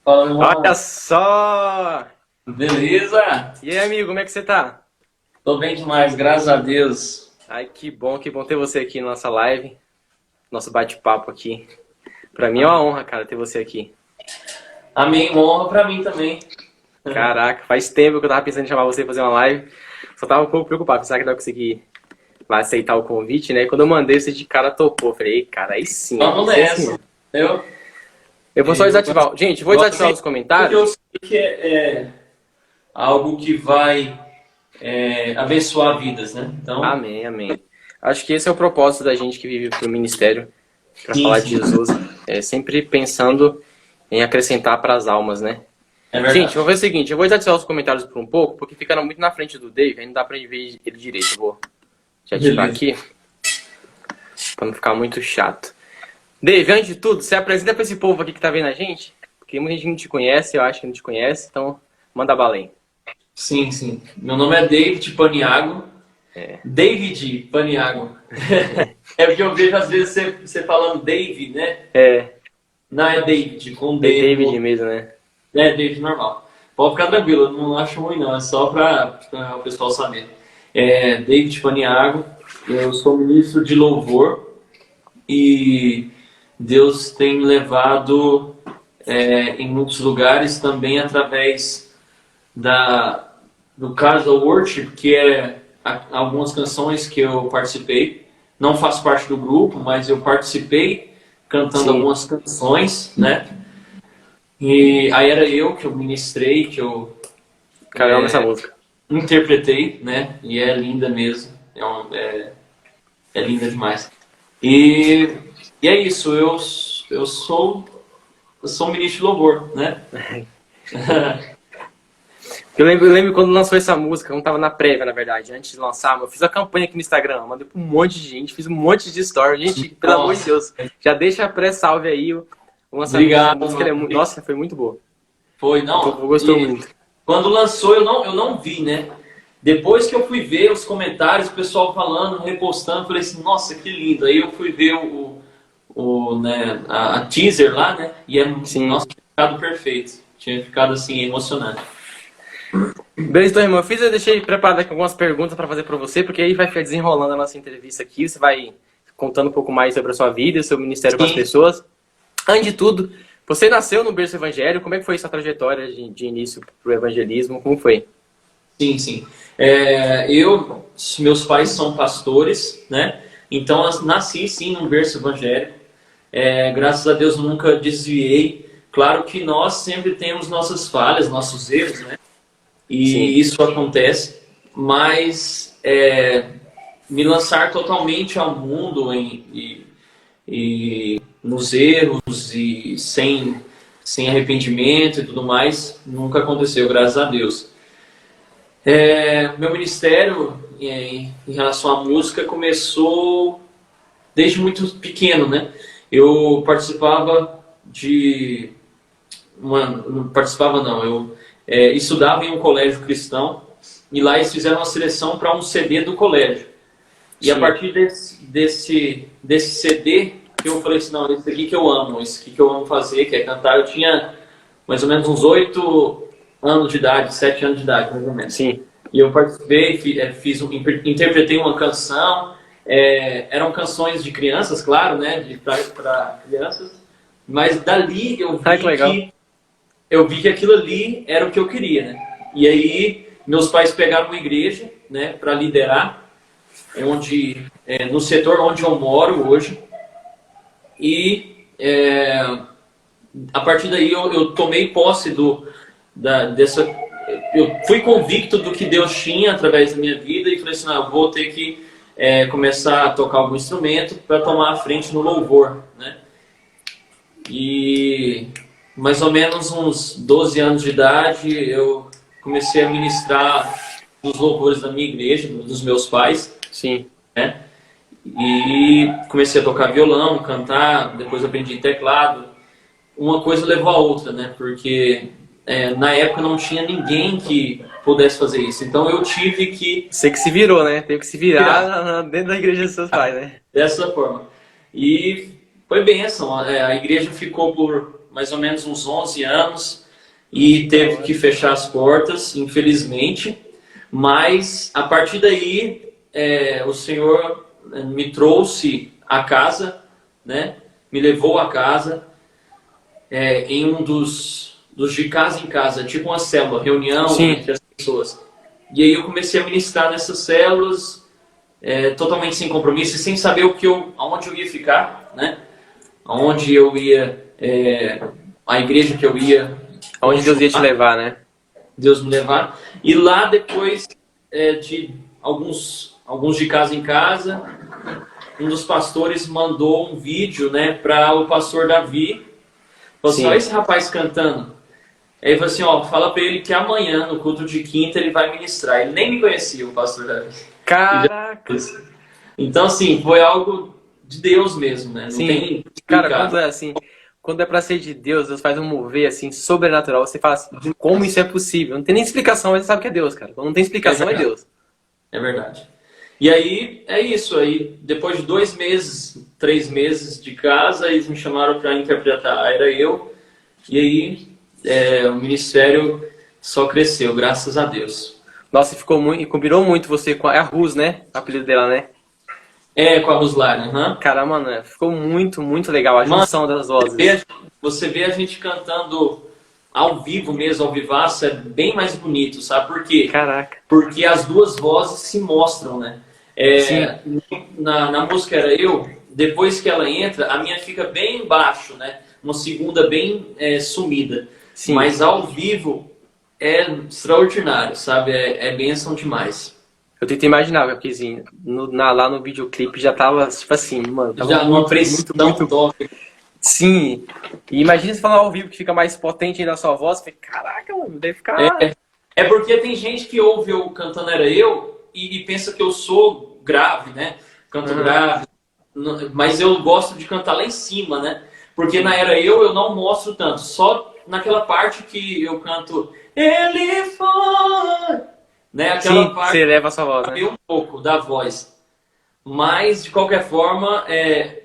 Fala, meu Olha irmão. só! Beleza? E aí, amigo, como é que você tá? Tô bem demais, graças a Deus. Ai, que bom ter você aqui na nossa live, nosso bate-papo aqui. Pra mim é uma Amém. honra, cara, ter você aqui. Amém, uma honra pra mim também. Caraca, faz tempo que eu tava pensando em chamar você pra fazer uma live. Só tava um pouco preocupado, será que não vai conseguir vai aceitar o convite, né? Quando eu mandei, você de cara topou. Falei, ei, cara, aí sim, Vamos esse é assim nessa. mesmo. Eu, Eu vou só eu desativar. Gente, vou gosto desativar sempre, os porque eu comentários. sei que é algo que vai abençoar vidas, né? Então, Amém, amém. Acho que esse é o propósito da gente que vive pro ministério, pra sim, falar de sim, Jesus. É sempre pensando em acrescentar para as almas, né? é Gente, eu vou verdade. ver o seguinte, eu vou desativar os comentários por um pouco, porque fica muito na frente do Dave, aí não dá pra gente ver ele direito. Eu vou te ativar Beleza. aqui, pra não ficar muito chato. Dave, antes de tudo, se apresenta pra esse povo aqui que tá vendo a gente, porque muita gente não te conhece, eu acho que não te conhece, então manda bala aí. Sim, sim. Meu nome é David Paniago. David Paniago. É porque eu vejo às vezes você falando Dave, né? É, Não, é David, com é D David no. mesmo, né? É, David normal. Pode ficar tranquilo, eu não acho ruim não, é só para o pessoal saber. David Paniago, eu sou ministro de louvor e Deus tem me levado em muitos lugares também através da, do Casa Worship, que é algumas canções que eu participei. Não faço parte do grupo, mas eu participei cantando Sim, algumas canções, né? E aí era eu que eu ministrei, que eu cara, eu amo essa música. interpretei, né? E é linda mesmo. É linda demais. E, e é isso, eu sou um ministro de louvor, né? Eu lembro quando lançou essa música, quando tava na prévia, na verdade, antes de lançar, eu fiz a campanha aqui no Instagram, mandei pra um monte de gente, fiz um monte de story. Gente, pelo amor de Nossa, Deus, já deixa a pré-salve aí, o lançamento dessa obrigado, música, mano. nossa, foi muito boa. Foi, O não. povo gostou E muito. quando lançou, eu não vi, né? Depois que eu fui ver os comentários, o pessoal falando, repostando, eu falei assim, nossa, que lindo. Aí eu fui ver né, a teaser lá, né? E Sim. nossa, tinha ficado perfeito. Tinha ficado assim, emocionante. Beleza, então, irmão, eu deixei preparado aqui algumas perguntas pra fazer pra você, porque aí vai ficar desenrolando a nossa entrevista aqui, você vai contando um pouco mais sobre a sua vida e o seu ministério com as Sim, pessoas. Antes de tudo, você nasceu no berço evangélico, como é que foi sua trajetória de início pro evangelismo, como foi? sim, sim. Meus pais são pastores, né? Então eu nasci sim num berço evangélico. Graças a Deus nunca desviei. Claro que nós sempre temos nossas falhas, nossos erros, né? Sim. E isso acontece, mas me lançar totalmente ao mundo e nos erros e sem arrependimento e tudo mais, nunca aconteceu, graças a Deus. Meu ministério em relação à música começou desde muito pequeno, né? Eu participava de não participava não, eu estudava em um colégio cristão e lá eles fizeram uma seleção para um CD do colégio. E a Sim. partir desse CD que eu falei assim, não, esse aqui que eu amo, esse aqui que eu amo fazer, que é cantar. Eu tinha mais ou menos uns 8 anos de idade, 7 anos de idade, mais ou menos. Sim. E eu participei, interpretei uma canção. Eram canções de crianças, claro, né, para crianças. Mas dali Ah, que legal. eu vi que aquilo ali era o que eu queria, né? E aí meus pais pegaram uma igreja, né, para liderar, no setor onde eu moro hoje. E a partir daí eu tomei posse dessa. Eu fui convicto do que Deus tinha através da minha vida e falei assim, não, eu vou ter que começar a tocar algum instrumento para tomar a frente no louvor, né? E mais ou menos uns 12 anos de idade eu comecei a ministrar nos louvores da minha igreja, dos meus pais, Sim. né? E comecei a tocar violão, cantar, depois aprendi teclado. Uma coisa levou a outra, né? Porque na época não tinha ninguém que pudesse fazer isso. Então eu tive que Você que se virou, né? Teve que se virar virar dentro da igreja dos seus pais, né? dessa forma. E foi bênção. A igreja ficou por mais ou menos uns 11 anos e teve que fechar as portas, infelizmente. Mas a partir daí, o Senhor me trouxe à casa, né? Me levou à casa, em um dos de casa em casa, tipo uma célula, reunião Sim. entre as pessoas. E aí eu comecei a ministrar nessas células, totalmente sem compromisso, e sem saber aonde eu ia ficar, né? Aonde eu ia, a igreja que eu ia, Aonde Deus ia te levar, né? Deus me levar. E lá depois de alguns de casa em casa, um dos pastores mandou um vídeo, né, para o pastor Davi. Falou assim, Sim. olha esse rapaz cantando. Aí ele falou assim, ó, fala para ele que amanhã, no culto de quinta, ele vai ministrar. Ele nem me conhecia, o pastor Davi. Caraca! Então, assim, foi algo de Deus mesmo, né? Não Sim. tem Cara, explicado. quando é assim, quando é pra ser de Deus, Deus faz um mover assim, sobrenatural. Você fala assim, como isso é possível? Não tem nem explicação, mas você sabe que é Deus, cara. Quando não tem explicação, é verdade. Deus. É verdade. E aí, é isso. Aí, depois de 2 meses, 3 meses de casa, eles me chamaram para interpretar. Era eu. E aí, o ministério só cresceu, graças a Deus. Nossa, e ficou muito, e combinou muito você com a Rus, né? O apelido dela, né? Com a Ruslar, aham. Cara, mano, ficou muito, muito legal a Mano, junção das vozes. você vê a gente cantando ao vivo mesmo, ao vivaço, é bem mais bonito, sabe por quê? Caraca. Porque as duas vozes se mostram, né? Sim. Na música Era Eu, depois que ela entra, a minha fica bem baixo, né? Uma segunda bem sumida. Sim. Mas ao vivo é extraordinário, sabe? É bênção demais. Eu tentei imaginar, porque assim, lá no videoclipe já tava, tipo assim, mano, tava Já numa muito, precisão muito, muito. top. Sim. E imagina você falar ao vivo que fica mais potente ainda a sua voz. Falei, caraca, mano, deve ficar. É porque tem gente que ouve eu cantando Era Eu e pensa que eu sou grave, né? Canto grave. Mas eu gosto de cantar lá em cima, né? Porque na Era Eu não mostro tanto. Só naquela parte que eu canto Ele foi, né? Aquela Sim, parte você eleva a sua voz, né? um pouco da voz. Mas, de qualquer forma,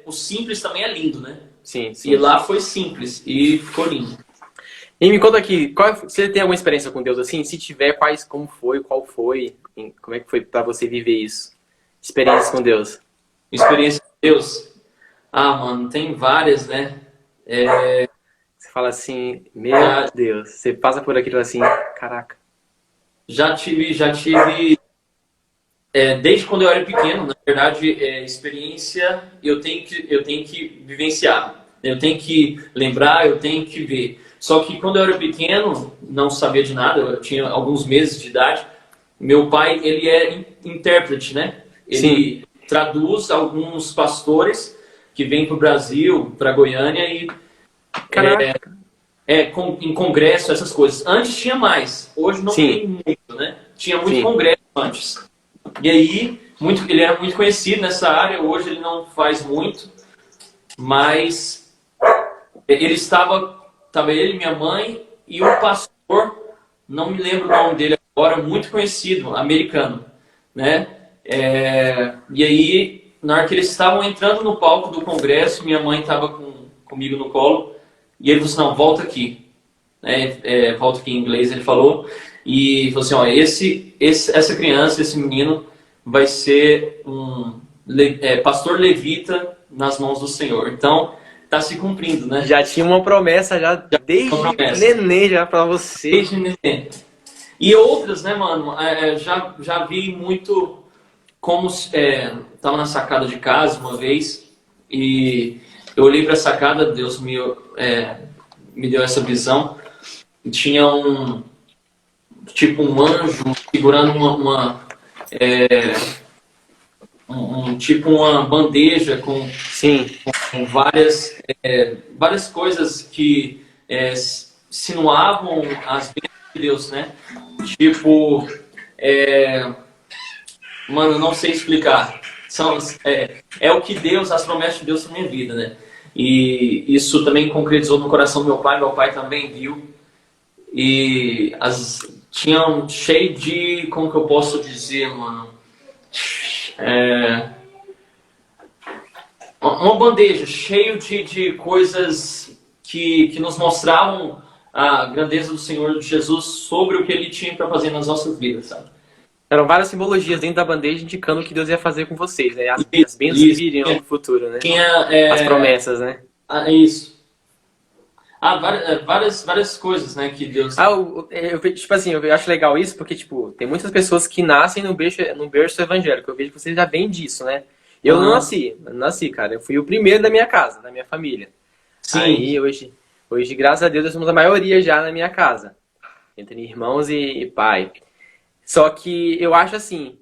o simples também é lindo, né? Sim, E sim. lá foi simples e ficou lindo. E me conta aqui, você tem alguma experiência com Deus assim? Se tiver, qual foi, como é que foi pra você viver isso? Experiências com Deus. Experiência de Deus. Ah, mano, tem várias, né? Você fala assim, meu Já, Deus, você passa por aquilo assim, caraca. já tive, desde quando eu era pequeno, na verdade, experiência eu tenho que vivenciar. Eu tenho que lembrar, eu tenho que ver. Só que quando eu era pequeno, não sabia de nada, eu tinha alguns meses de idade. Meu pai, ele é intérprete, né? Ele traduz alguns pastores que vêm para o Brasil, para Goiânia e Caraca. em congresso, essas coisas. Antes tinha mais, hoje não Sim. tem muito, né? Tinha muito Sim. congresso antes. E aí, ele era muito conhecido nessa área, hoje ele não faz muito, mas ele estava ele, minha mãe e um pastor, não me lembro o nome dele agora, muito conhecido, americano, né? E aí, na hora que eles estavam entrando no palco do congresso, minha mãe estava comigo no colo, e ele falou assim, não, volta aqui. Volta aqui em inglês, ele falou, e falou assim, ó, essa criança, esse menino, vai ser um pastor levita nas mãos do Senhor. Então, está se cumprindo, né? Já tinha uma promessa já desde uma promessa. neném já pra você. Desde neném. E outras, né, mano? Já vi muito como tava na sacada de casa uma vez e eu olhei para a sacada, Deus me deu essa visão. E tinha tipo um anjo segurando tipo uma bandeja com Sim. várias coisas que insinuavam as bênçãos de Deus, né? Tipo, mano, não sei explicar. É o que Deus, as promessas de Deus na minha vida, né? E isso também concretizou no coração do meu pai também viu. E tinham cheio de, como que eu posso dizer, mano? Uma bandeja cheio de coisas que nos mostravam a grandeza do Senhor Jesus sobre o que Ele tinha para fazer nas nossas vidas, sabe? Eram várias simbologias dentro da bandeja indicando o que Deus ia fazer com vocês, né? As bênçãos que Isso. viriam no futuro, né? Tinha As promessas, né? isso. Várias coisas, né, que Deus... Tipo assim, eu acho legal isso porque, tipo, tem muitas pessoas que nascem no berço evangélico. Eu vejo que vocês já vêm disso, né? Eu não nasci, cara. Eu fui o primeiro da minha casa, da minha família. Sim. Aí, hoje, graças a Deus, nós somos a maioria já na minha casa. Entre irmãos e pai. Só que eu acho assim...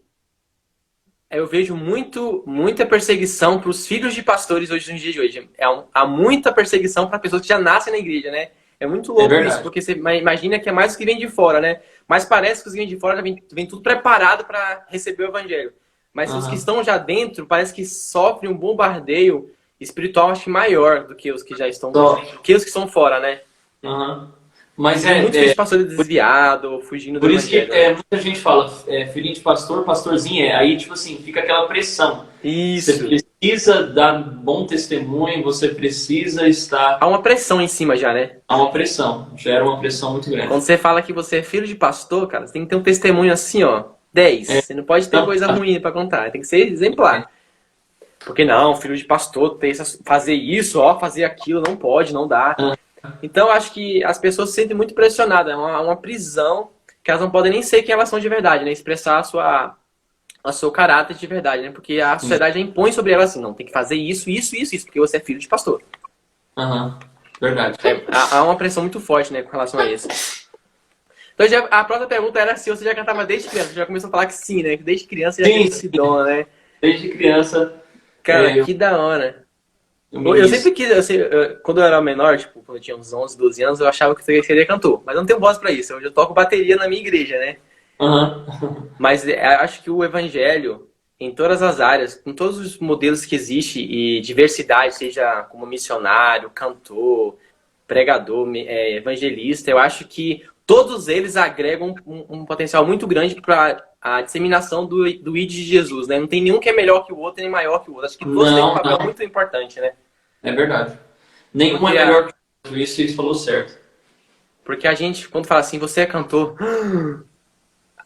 Eu vejo muita perseguição para os filhos de pastores hoje nos dias de hoje. Há muita perseguição para pessoas que já nascem na igreja, né? É muito louco isso, porque você imagina que é mais os que vêm de fora, né? Mas parece que os que vêm de fora já vem tudo preparado para receber o evangelho. Mas os que estão já dentro, parece que sofrem um bombardeio espiritual, acho que maior do que os que já estão, do que os que estão fora, né? Mas muitos pastores desviados, fugindo do evangelho. Por isso que muita gente fala, filhinho de pastor, pastorzinho é. Aí, tipo assim, fica aquela pressão. Isso. Você precisa dar bom testemunho, você precisa estar... Há uma pressão em cima já, né? Há uma pressão. Gera uma pressão muito grande. Quando você fala que você é filho de pastor, cara, você tem que ter um testemunho assim, ó, 10. Você não pode ter coisa ruim pra contar, tem que ser exemplar. Porque não, filho de pastor, fazer isso, ó, fazer aquilo, não pode, não dá. Então, acho que as pessoas se sentem muito pressionadas. É uma prisão que elas não podem nem ser quem elas são de verdade, né? Expressar o seu caráter de verdade, né? Porque a sociedade impõe sobre elas assim, não, tem que fazer isso, porque você é filho de pastor. Verdade. Há uma pressão muito forte, né, com relação a isso. Então, a próxima pergunta era se você já cantava desde criança. Você já começou a falar que sim, né? Que desde criança já tem esse dom, né? Desde criança. Cara, que da hora. Eu sempre quis, quando eu era menor, tipo, quando eu tinha uns 11, 12 anos, eu achava que eu seria cantor. Mas eu não tenho voz pra isso. Hoje eu toco bateria na minha igreja, né? Mas acho que o evangelho, em todas as áreas, com todos os modelos que existe e diversidade, seja como missionário, cantor, pregador, evangelista, eu acho que todos eles agregam um potencial muito grande para a disseminação do ID de Jesus, né? Não tem nenhum que é melhor que o outro, nem maior que o outro. Acho que todos têm um papel muito importante, né? É verdade. Nenhum é melhor que o outro, isso você falou certo. Porque a gente, quando fala assim, você é cantor,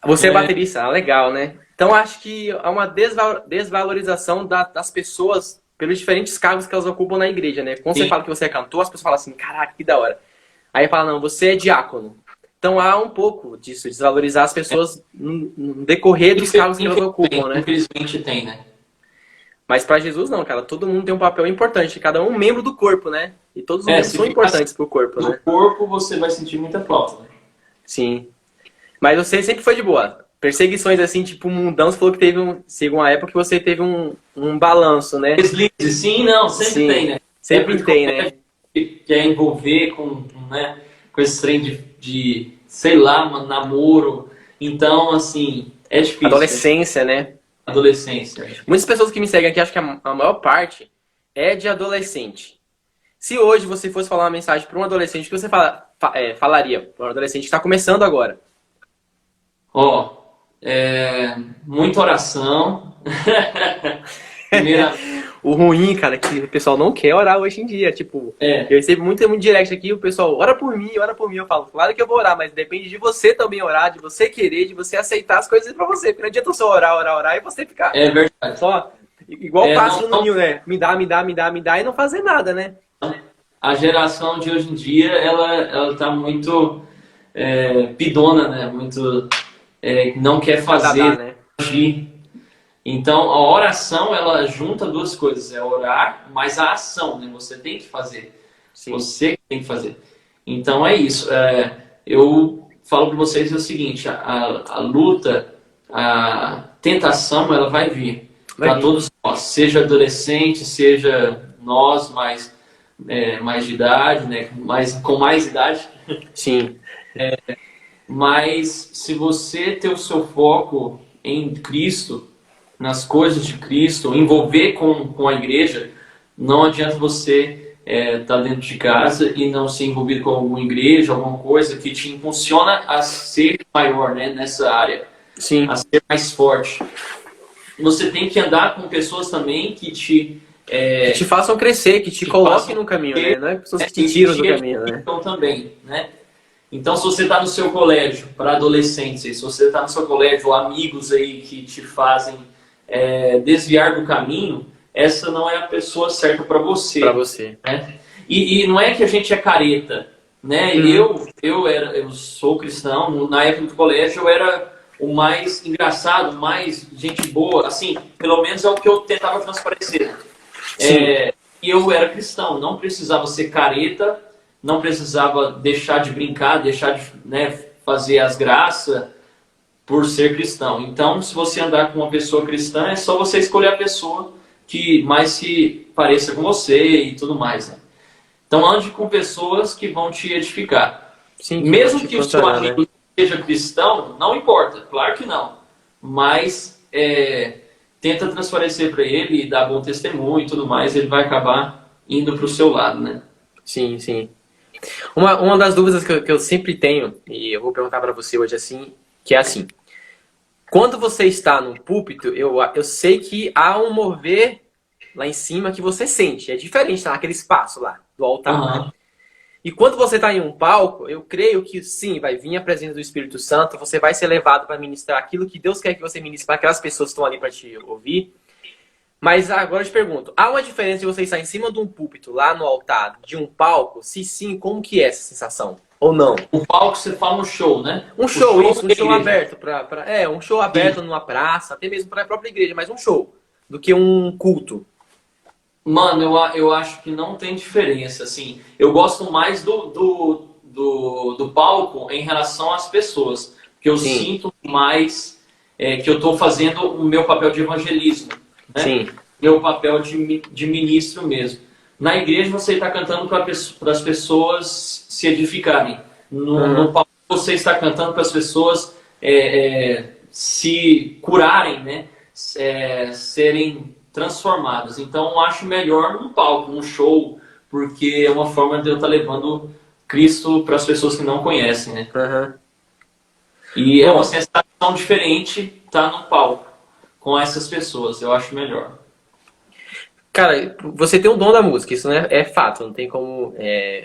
você é baterista, legal, né? Então acho que há uma desvalorização das pessoas pelos diferentes cargos que elas ocupam na igreja, né? Quando você fala que você é cantor, as pessoas falam assim, caraca, que da hora. Aí fala, não, você é diácono. Então há um pouco disso, desvalorizar as pessoas no decorrer dos cargos que elas ocupam, né? Infelizmente tem, né? Mas para Jesus não, cara. Todo mundo tem um papel importante. Cada um membro do corpo, né? E todos os membros são importantes pro corpo, né? No corpo você vai sentir muita falta, né? Sim. Mas você sempre foi de boa. Perseguições assim, tipo mundão, você falou que teve uma época que você teve um balanço, né? Deslize, sim, não, sempre tem, né? Sempre tem, né? Quer envolver com esse trem de sei lá, namoro. Então, assim, é difícil. Adolescência, né? Adolescência. Muitas pessoas que me seguem aqui, acho que a maior parte é de adolescente. Se hoje você fosse falar uma mensagem para um adolescente, o que você falaria para um adolescente que está começando agora? Muita oração. Primeira... O ruim, cara, é que o pessoal não quer orar hoje em dia. Tipo, eu recebo muito direct aqui, o pessoal, ora por mim. Eu falo, claro que eu vou orar, mas depende de você também orar, de você querer, de você aceitar as coisas pra você. Porque não adianta só orar e você ficar. É verdade. Só, igual pássaro no ninho, né? Me dá e não fazer nada, né? A geração de hoje em dia, ela tá muito pidona, né? Muito não quer fazer, né? Agir. Então, a oração, ela junta duas coisas. É orar, mas a ação, né? Você tem que fazer. Sim. Você tem que fazer. Então, é isso. Eu falo para vocês o seguinte. A luta, a tentação, ela vai vir. Para todos nós. Seja adolescente, seja nós mais de idade, né? Com mais idade. Sim. Mas, se você ter o seu foco em Cristo, nas coisas de Cristo, envolver com a igreja, não adianta você estar dentro de casa e não ser envolvido com alguma igreja, alguma coisa que te impulsiona a ser maior, né, nessa área. Sim. A ser mais forte. Você tem que andar com pessoas também que Que te façam crescer, que te coloquem no caminho, né? Não é pessoas que te tiram do caminho, né? Então também, né? Então, se você está no seu colégio para adolescentes, se você está no seu colégio, amigos aí que te fazem desviar do caminho, essa não é a pessoa certa para você. Para você. Né? E não é que a gente é careta, né? Eu sou cristão, na época do colégio eu era o mais engraçado, mais gente boa, assim, pelo menos é o que eu tentava transparecer. E eu era cristão, não precisava ser careta, não precisava deixar de brincar, deixar de fazer as graças por ser cristão. Então, se você andar com uma pessoa cristã, é só você escolher a pessoa que mais se pareça com você e tudo mais. Né? Então, ande com pessoas que vão te edificar. Sim, mesmo que o seu amigo seja cristão, não importa, claro que não. Mas tenta transparecer para ele e dar bom testemunho e tudo mais, ele vai acabar indo para o seu lado, né? Sim, sim. Uma das dúvidas que eu sempre tenho, e eu vou perguntar para você hoje assim, que é assim. Quando você está no púlpito, eu sei que há um mover lá em cima que você sente. É diferente, tá? Naquele espaço lá, do altar. Uhum. E quando você está em um palco, eu creio que sim, vai vir a presença do Espírito Santo, você vai ser levado para ministrar aquilo que Deus quer que você ministre para aquelas pessoas que estão ali para te ouvir. Mas agora eu te pergunto, há uma diferença de você estar em cima de um púlpito, lá no altar, de um palco? Se sim, como que é essa sensação? Ou não? O palco você fala um show, né? Um show aberto. Um show aberto numa praça, até mesmo para a própria igreja, mas um show, do que um culto. Mano, eu acho que não tem diferença, assim. Eu gosto mais do palco em relação às pessoas. Porque eu sinto mais que eu estou fazendo o meu papel de evangelismo. Né? Sim. Meu papel de ministro mesmo. Na igreja você está cantando para as pessoas se edificarem. No palco você está cantando para as pessoas se curarem, né? Serem transformadas. Então eu acho melhor num palco, num show, porque é uma forma de eu estar levando Cristo para as pessoas que não conhecem, né? E é uma sensação diferente estar no palco com essas pessoas, eu acho melhor. Cara, você tem um dom da música, isso né, é fato, não tem como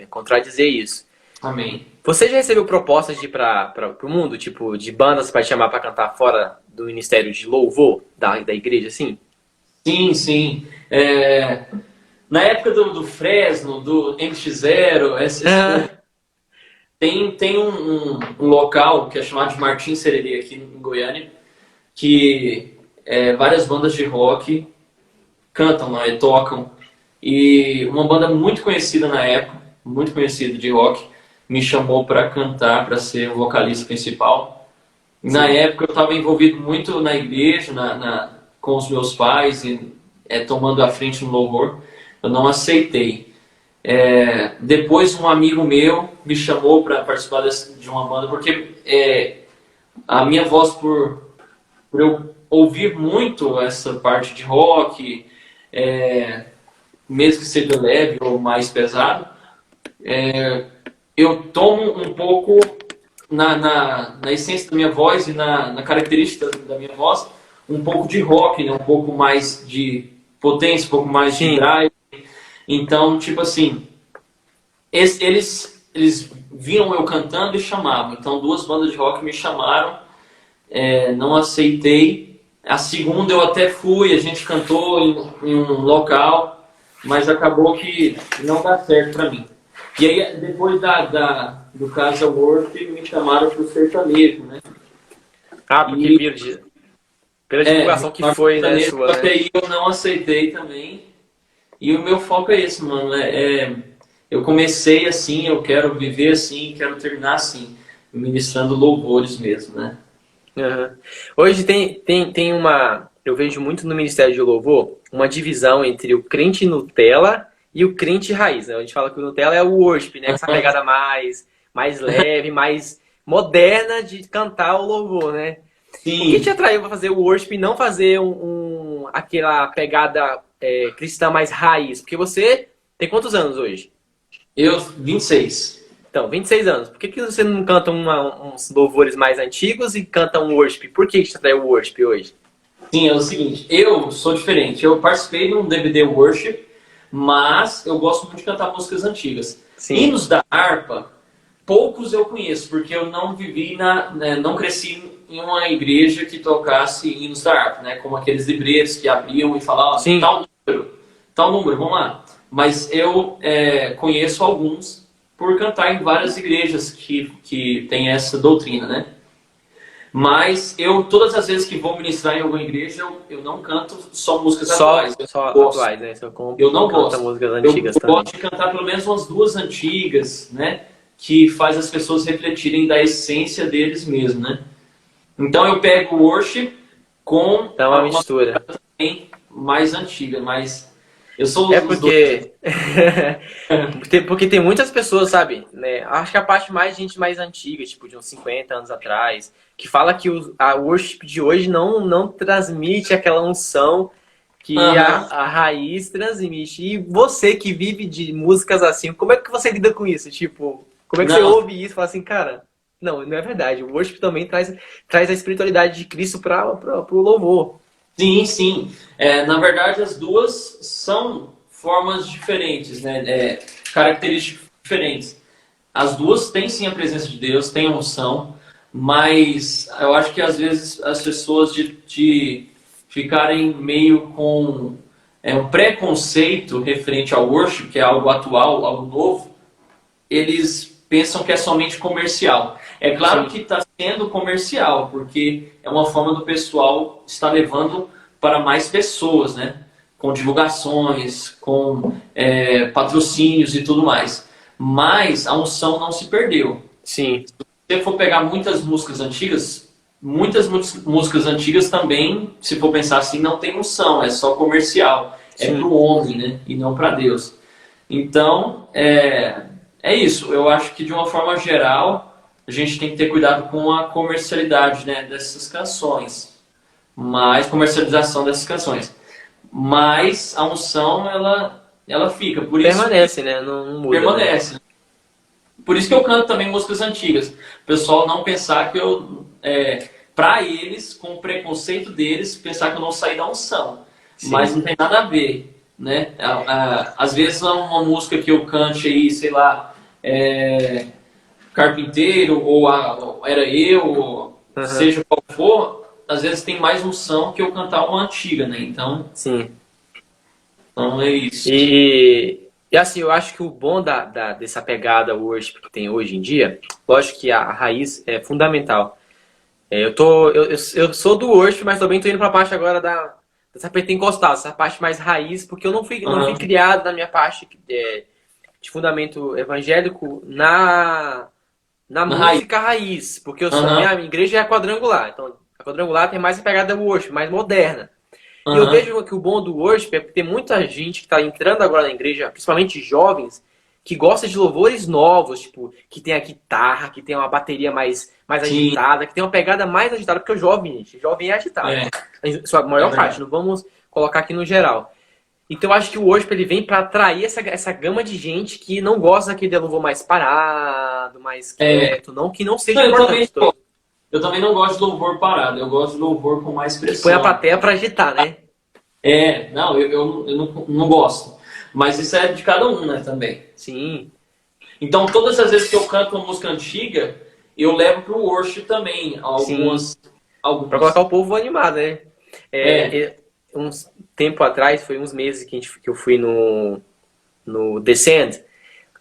contradizer isso. Amém. Você já recebeu propostas de ir para o mundo, tipo, de bandas para te chamar para cantar fora do ministério de louvor da igreja, assim? Sim. Na época do Fresno, do NX0, tem um local que é chamado de Martins Sererê aqui em Goiânia, que várias bandas de rock cantam lá e tocam. E uma banda muito conhecida na época, muito conhecida de rock, me chamou para cantar, para ser o vocalista principal. Na época eu estava envolvido muito na igreja, com os meus pais, e tomando a frente no louvor. Eu não aceitei. Depois um amigo meu me chamou para participar de uma banda, porque a minha voz, por eu ouvir muito essa parte de rock, mesmo que seja leve ou mais pesado, eu tomo um pouco na essência da minha voz e na característica da minha voz, um pouco de rock, né? Um pouco mais de potência, um pouco mais de drive. Então, tipo assim, eles viam eu cantando e chamavam. Então, duas bandas de rock me chamaram, não aceitei. A segunda eu até fui, a gente cantou em um local, mas acabou que não dá certo pra mim. E aí, depois do Casa Work, me chamaram pro sertanejo, né? Porque pela divulgação que foi, né, sua, né? Aí eu não aceitei também. E o meu foco é esse, mano. Eu comecei assim, eu quero viver assim, quero terminar assim, ministrando louvores mesmo, né? Hoje tem uma... Eu vejo muito no Ministério de Louvor uma divisão entre o crente Nutella e o crente raiz, né? A gente fala que o Nutella é o worship, né? Essa pegada mais leve, mais moderna de cantar o louvor, né? Sim. O que te atraiu para fazer o worship e não fazer aquela pegada cristã mais raiz? Porque você tem quantos anos hoje? Eu, 26. Então, 26 anos. Por que você não canta uns louvores mais antigos e canta um worship? Por que te atraiu o worship hoje? Sim, é o seguinte, eu sou diferente. Eu participei de um DVD Worship, mas eu gosto muito de cantar músicas antigas. Sim. Hinos da harpa, poucos eu conheço, porque eu não vivi não cresci em uma igreja que tocasse hinos da harpa, né? Como aqueles livretos que abriam e falavam, Sim. tal número, vamos lá. Mas eu conheço alguns por cantar em várias igrejas que tem essa doutrina, né? Mas todas as vezes que vou ministrar em alguma igreja, eu não canto só músicas atuais. Só atuais, né? Eu não gosto. Músicas antigas eu gosto de cantar pelo menos umas duas antigas, né? Que faz as pessoas refletirem da essência deles mesmo, né? Então eu pego o worship com uma mistura mais antiga, mas eu sou porque tem muitas pessoas, sabe, né? Acho que a parte mais gente mais antiga, tipo de uns 50 anos atrás, que fala que a worship de hoje não transmite aquela unção que a raiz transmite. E você que vive de músicas assim, como é que você lida com isso? Tipo, como é que você ouve isso e fala assim, cara, não é verdade. O worship também traz a espiritualidade de Cristo para o louvor. Sim, sim. Na verdade, as duas são formas diferentes, né? Características diferentes. As duas têm sim a presença de Deus, têm a unção, mas eu acho que às vezes as pessoas de ficarem meio com um preconceito referente ao worship, que é algo atual, algo novo, eles pensam que é somente comercial. É claro Sim. que está sendo comercial, porque é uma forma do pessoal estar levando para mais pessoas, né? Com divulgações, com patrocínios e tudo mais. Mas a unção não se perdeu. Sim. Se você for pegar muitas músicas antigas também, se for pensar assim, não tem unção, é só comercial. Sim. É para o homem, né? E não para Deus. Então, é isso. Eu acho que de uma forma geral, a gente tem que ter cuidado com a comercialidade, né, dessas canções. Comercialização dessas canções. Mas a unção, ela fica. Por permanece, isso, né? Não muda. Permanece. Né? Por isso que eu canto também músicas antigas. O pessoal não pensar que para eles, com o preconceito deles, pensar que eu não saí da unção. Sim. Mas não tem nada a ver, né? Às vezes uma música que eu cante aí, sei lá, Carpinteiro, ou Era Eu, ou seja qual for, às vezes tem mais unção que eu cantar uma antiga, né? Então, sim. Então é isso. E assim, eu acho que o bom dessa pegada worship que tem hoje em dia, lógico que a raiz é fundamental. Eu sou do worship, mas também estou indo para a parte agora dessa pentecostal, essa parte mais raiz, porque eu não fui criado na minha parte de fundamento evangélico na música raiz, porque a minha igreja é quadrangular, então a quadrangular tem mais a pegada worship, mais moderna. E eu vejo que o bom do worship é que tem muita gente que está entrando agora na igreja, principalmente jovens, que gosta de louvores novos, tipo, que tem a guitarra, que tem uma bateria mais agitada, que tem uma pegada mais agitada, porque o jovem é agitado. Em sua maior parte, não vamos colocar aqui no geral. Então eu acho que o worship ele vem para atrair essa gama de gente que não gosta daquele louvor mais parado, mais quieto, que não seja importante. Eu também não gosto de louvor parado, eu gosto de louvor com mais pressão. Põe a plateia para agitar, né? Não, eu não gosto. Mas isso é de cada um, né, também. Sim. Então, todas as vezes que eu canto uma música antiga, eu levo pro worship também. Algumas. Para colocar o povo animado, né? Uns tempo atrás, foi uns meses que eu fui no Descend.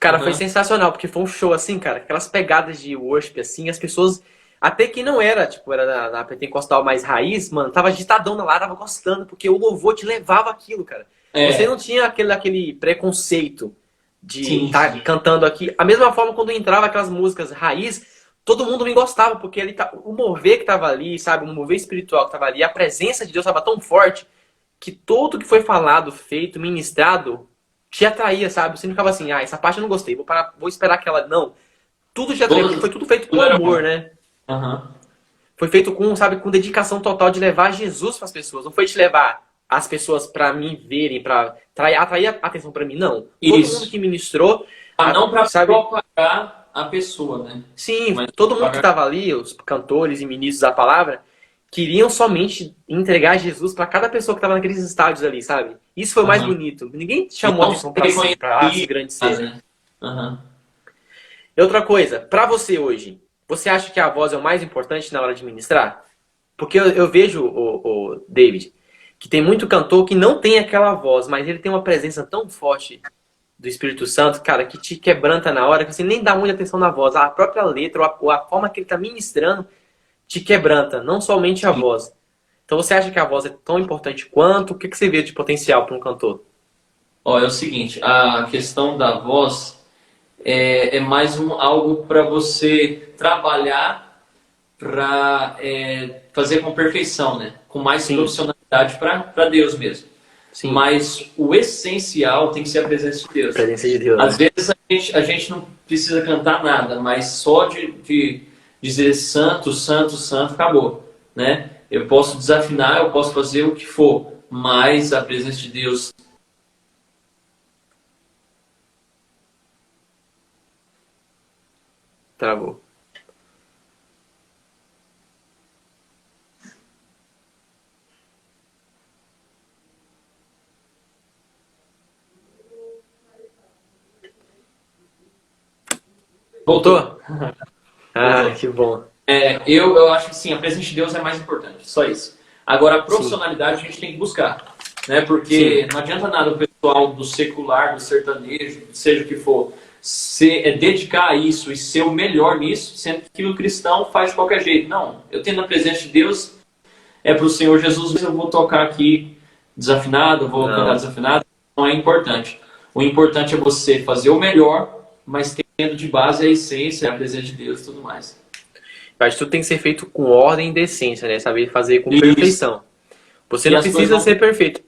Cara, foi sensacional, porque foi um show assim, cara. Aquelas pegadas de worship, assim, as pessoas... Até que não era, tipo, era na pentecostal mais raiz, mano, tava agitadona lá, tava gostando, porque o louvor te levava aquilo, cara. Você não tinha aquele preconceito de estar cantando aqui. A mesma forma quando entrava aquelas músicas raiz, todo mundo me gostava, porque o mover que tava ali, sabe, o mover espiritual que tava ali, a presença de Deus tava tão forte, que tudo que foi falado, feito, ministrado, te atraía, sabe? Você não ficava assim, essa parte eu não gostei, vou esperar aquela... Não, tudo te atraía, porque foi tudo feito com amor, né? Foi feito com dedicação total de levar Jesus para as pessoas. Não foi de levar as pessoas para mim verem, para atrair a atenção para mim, não. Todo mundo que ministrou... não para propagar a pessoa, né? Sim, todo mundo que estava ali, os cantores e ministros da palavra, queriam somente entregar Jesus para cada pessoa que estava naqueles estádios ali, sabe? Isso foi o mais bonito. Ninguém chamou atenção para esse grande ser. Né? E outra coisa, para você hoje, você acha que a voz é o mais importante na hora de ministrar? Porque eu vejo, o David, que tem muito cantor que não tem aquela voz, mas ele tem uma presença tão forte do Espírito Santo, cara, que te quebranta na hora, que você nem dá muita atenção na voz. A própria letra, ou a forma que ele está ministrando, te quebranta, não somente a voz. Então você acha que a voz é tão importante quanto? O que você vê de potencial para um cantor? Ó, é o seguinte, a questão da voz é mais algo para você trabalhar para fazer com perfeição, né? Com mais profissionalidade para Deus mesmo. Sim. Mas o essencial tem que ser a presença de Deus. Presença de Deus. Às vezes a gente não precisa cantar nada, mas só de dizer santo, santo, santo, acabou, né? Eu posso desafinar, eu posso fazer o que for, mas a presença de Deus... Travou. Voltou? Ah, que bom. Eu acho que sim, a presença de Deus é mais importante, só isso. Agora, a profissionalidade a gente tem que buscar, né? Porque não adianta nada o pessoal do secular, do sertanejo, seja o que for, dedicar a isso e ser o melhor nisso, sendo que o cristão faz de qualquer jeito. Não, eu tendo a presença de Deus, é para o Senhor Jesus, eu vou tocar aqui desafinado, vou cantar desafinado, não é importante. O importante é você fazer o melhor, mas tendo de base a essência, a presença de Deus e tudo mais. Eu acho que tudo tem que ser feito com ordem e decência, né? Saber fazer com perfeição. Você não precisa ser perfeito.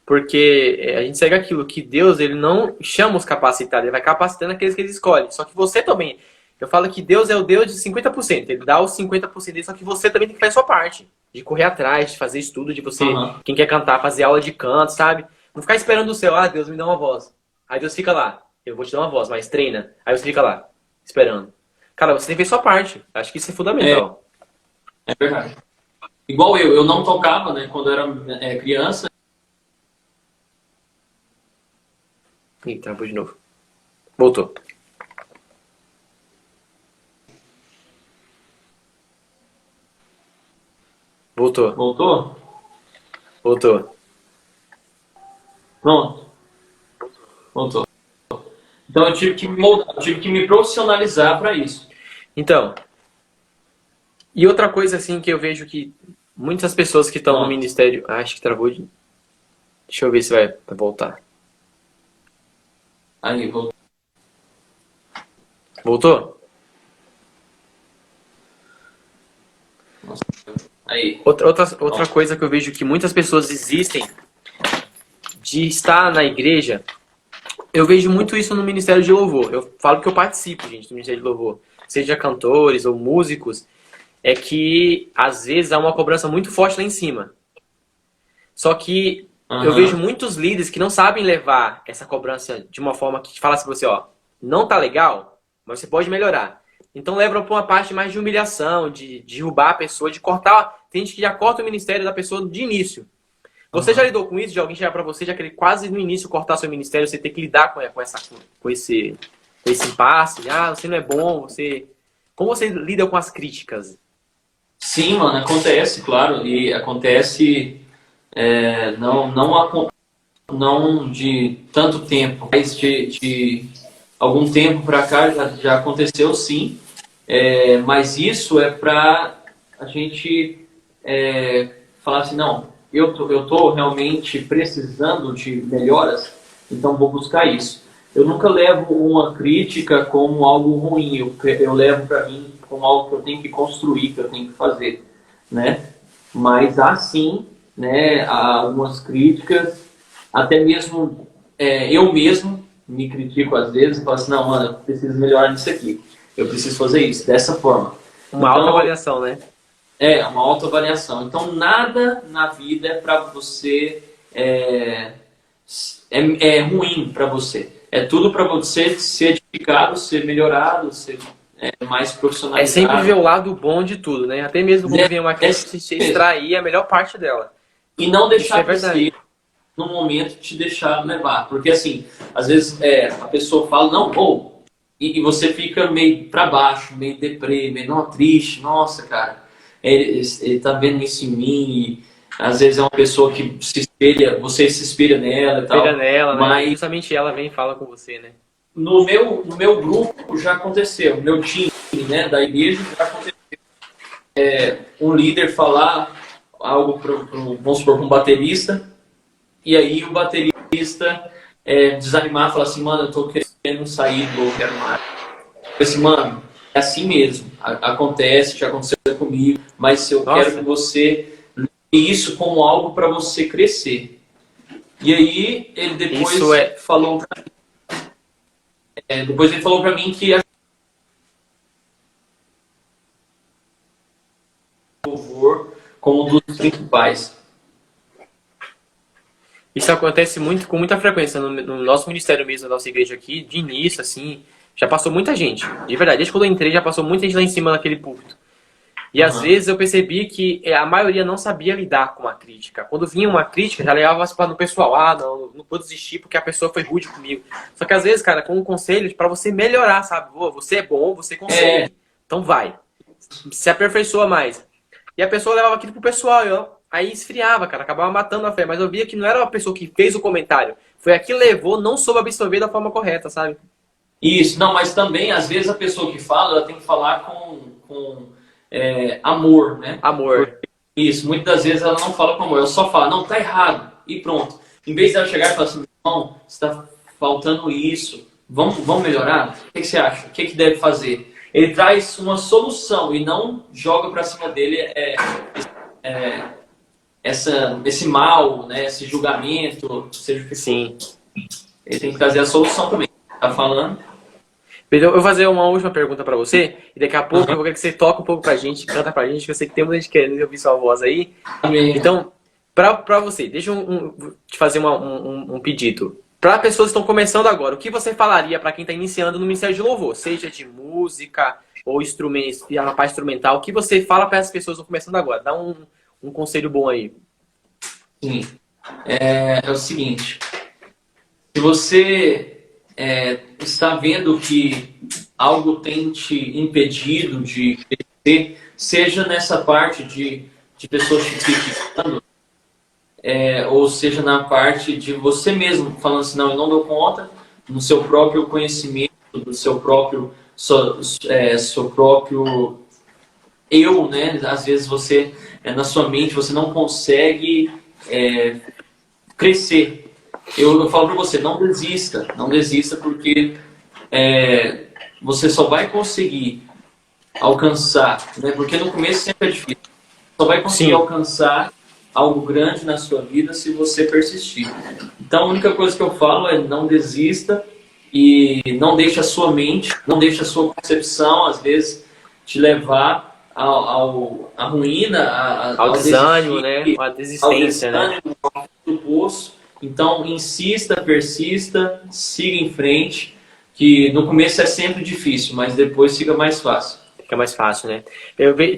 Porque a gente segue aquilo, que Deus, ele não chama os capacitados, ele vai capacitando aqueles que ele escolhe. Só que você também, eu falo que Deus é o Deus de 50%, ele dá os 50% dele, só que você também tem que fazer a sua parte. De correr atrás, de fazer estudo, de você, quem quer cantar, fazer aula de canto, sabe? Não ficar esperando o céu, Deus me dá uma voz. Aí Deus fica lá, eu vou te dar uma voz, mas treina. Aí você fica lá, esperando. Cara, você tem que fazer a sua parte. Acho que isso é fundamental. É verdade. Igual eu não tocava, né, quando eu era criança. Ih, travou de novo. Voltou. Voltou. Voltou? Voltou. Pronto. Voltou. Então eu tive que me moldar, eu tive que me profissionalizar para isso. Então, e outra coisa assim que eu vejo que muitas pessoas que estão no ministério... acho que travou de... Deixa eu ver se vai voltar. Aí, voltou. Voltou? Nossa. Aí. Outra coisa que eu vejo que muitas pessoas desistem de estar na igreja, eu vejo muito isso no Ministério de Louvor. Eu falo que eu participo, gente, do Ministério de Louvor. Seja cantores ou músicos, é que às vezes há uma cobrança muito forte lá em cima. Só que eu vejo muitos líderes que não sabem levar essa cobrança de uma forma que fala assim pra você, ó, não tá legal, mas você pode melhorar. Então leva para uma parte mais de humilhação, de derrubar a pessoa, de cortar. Tem gente que já corta o ministério da pessoa de início. Você já lidou com isso? De alguém chegar para você, já querer quase no início cortar seu ministério, você ter que lidar com esse impasse? Ah, você não é bom, você... Como você lida com as críticas? Sim, mano, acontece, claro. E acontece não de tanto tempo, mas de algum tempo para cá já aconteceu, sim. Mas isso é para a gente falar assim, não, eu tô realmente precisando de melhoras, então vou buscar isso. Eu nunca levo uma crítica como algo ruim, eu levo para mim como algo que eu tenho que construir, que eu tenho que fazer, né? Mas há sim, né, há algumas críticas, até mesmo eu mesmo me critico às vezes e falo assim, não, mano, eu preciso melhorar nisso aqui, eu preciso fazer isso, dessa forma. Uma autoavaliação, né? Uma autoavaliação. Então, nada na vida é para você ruim para você. É tudo para você ser edificado, ser melhorado, ser mais É profissionalizado. sempre ver o lado bom de tudo, né? Até mesmo quando vem uma crítica, se extrair a melhor parte dela. E não deixar é verdade. No momento te deixar levar. Porque assim, às vezes a pessoa fala, não, ou e você fica meio para baixo, meio deprê, meio não, triste, nossa, cara, ele tá vendo isso em mim. E, às vezes é uma pessoa que se espelha, você se espelha nela e tal. Espelha nela, mas né? Justamente ela vem e fala com você, né? no meu grupo já aconteceu, no meu time, né, da igreja já aconteceu. Um líder falar algo vamos supor, para um baterista, e aí o baterista desanimar, falar assim, mano, eu tô querendo sair do eu quero mais. Eu assim, mano, é assim mesmo, acontece, já aconteceu comigo, mas eu quero que você leve isso como algo para você crescer. E aí ele depois falou pra mim, depois ele falou para mim que louvor como um dos principais. Isso acontece com muita frequência no nosso ministério mesmo, na nossa igreja aqui, de início, assim, já passou muita gente. De verdade, desde quando eu entrei, já passou muita gente lá em cima naquele púlpito. E às vezes eu percebi que a maioria não sabia lidar com a crítica. Quando vinha uma crítica, já levava no pessoal, não vou desistir porque a pessoa foi rude comigo. Só que às vezes, cara, com um conselho para você melhorar, sabe? Você é bom, você consegue. Então vai. Se aperfeiçoa mais. E a pessoa levava aquilo pro pessoal, aí esfriava, cara, acabava matando a fé. Mas eu via que não era uma pessoa que fez o comentário. Foi a que levou, não soube absorver da forma correta, sabe? Isso, não, mas também, às vezes, a pessoa que fala, ela tem que falar com amor, né? Amor. Isso, muitas das vezes ela não fala com amor, ela só fala, não, tá errado, e pronto. Em vez dela chegar e falar assim, não, está faltando isso, vamos melhorar? O que você acha? O que deve fazer? Ele traz uma solução e não joga para cima dele esse mal, né? Esse julgamento, seja o que Sim. Ele tem que trazer a solução também. Tá falando? Eu vou fazer uma última pergunta pra você, e daqui a pouco eu vou querer que você toque um pouco pra gente, canta pra gente, que eu sei que tem muita gente querendo ouvir sua voz aí. Amém. Então, pra você, deixa eu te fazer um pedido. Para pessoas que estão começando agora, o que você falaria para quem está iniciando no Ministério de Louvor? Seja de música ou instrumentos, na parte instrumental, o que você fala para essas pessoas que estão começando agora? Dá um conselho bom aí. Sim. É o seguinte, se você está vendo que algo tem te impedido de crescer, seja nessa parte de pessoas te criticando, ou seja na parte de você mesmo falando assim, não, eu não dou conta, no seu próprio conhecimento, do seu próprio seu próprio eu, né? Às vezes você na sua mente você não consegue crescer. Eu falo para você, não desista porque você só vai conseguir alcançar, né? Porque no começo sempre é difícil. Só vai conseguir alcançar algo grande na sua vida se você persistir. Então a única coisa que eu falo é não desista e não deixe a sua mente, não deixe a sua concepção, às vezes, te levar à ruína, ao desânimo, né? À desistência, né? Do poço. Então insista, persista, siga em frente, que no começo é sempre difícil, mas depois fica mais fácil. Fica mais fácil, né?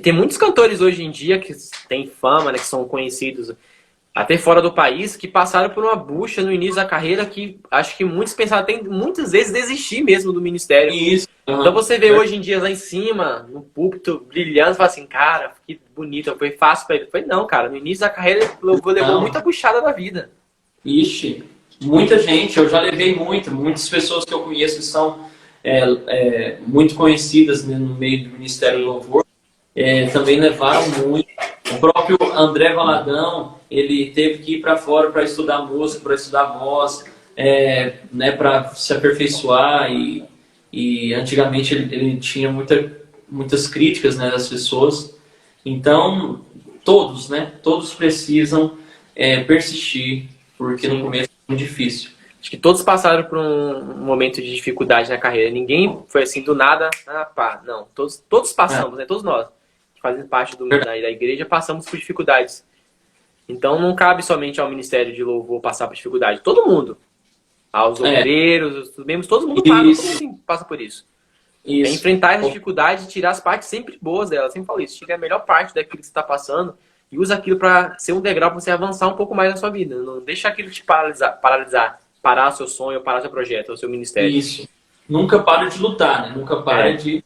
Tem muitos cantores hoje em dia que têm fama, né? Que são conhecidos até fora do país, que passaram por uma bucha no início da carreira que acho que muitos pensaram até muitas vezes desistir mesmo do ministério. Isso. Então você vê hoje em dia lá em cima, no púlpito, brilhando, e fala assim, cara, que bonito, foi fácil pra ele. Foi não, cara, no início da carreira ele levou muita buchada da vida. Ixi, muita gente, eu já levei muitas pessoas que eu conheço que são muito conhecidas, né, no meio do Ministério do Louvor, também levaram muito. O próprio André Valadão, ele teve que ir para fora para estudar música, para estudar voz, né, para se aperfeiçoar e antigamente ele tinha muitas críticas, né, das pessoas. Então, todos precisam persistir, porque no começo é muito difícil. Acho que todos passaram por um momento de dificuldade na carreira. Ninguém foi assim do nada, não. Todos passamos, né? Todos nós que fazemos parte da igreja passamos por dificuldades. Então não cabe somente ao Ministério de Louvor passar por dificuldade. Todo mundo. Aos obreiros, os membros, todo mundo passa por isso. É enfrentar as dificuldades e tirar as partes sempre boas dela. Eu sempre falo isso. Tira a melhor parte daquilo que você está passando e usa aquilo para ser um degrau para você avançar um pouco mais na sua vida. Não deixa aquilo te paralisar, parar seu sonho, parar seu projeto, o seu ministério. Isso. Nunca para de lutar, né? Nunca para de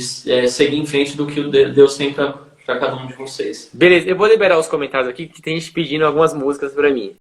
seguir em frente do que Deus tem para cada um de vocês. Beleza, eu vou liberar os comentários aqui, que tem gente pedindo algumas músicas para mim.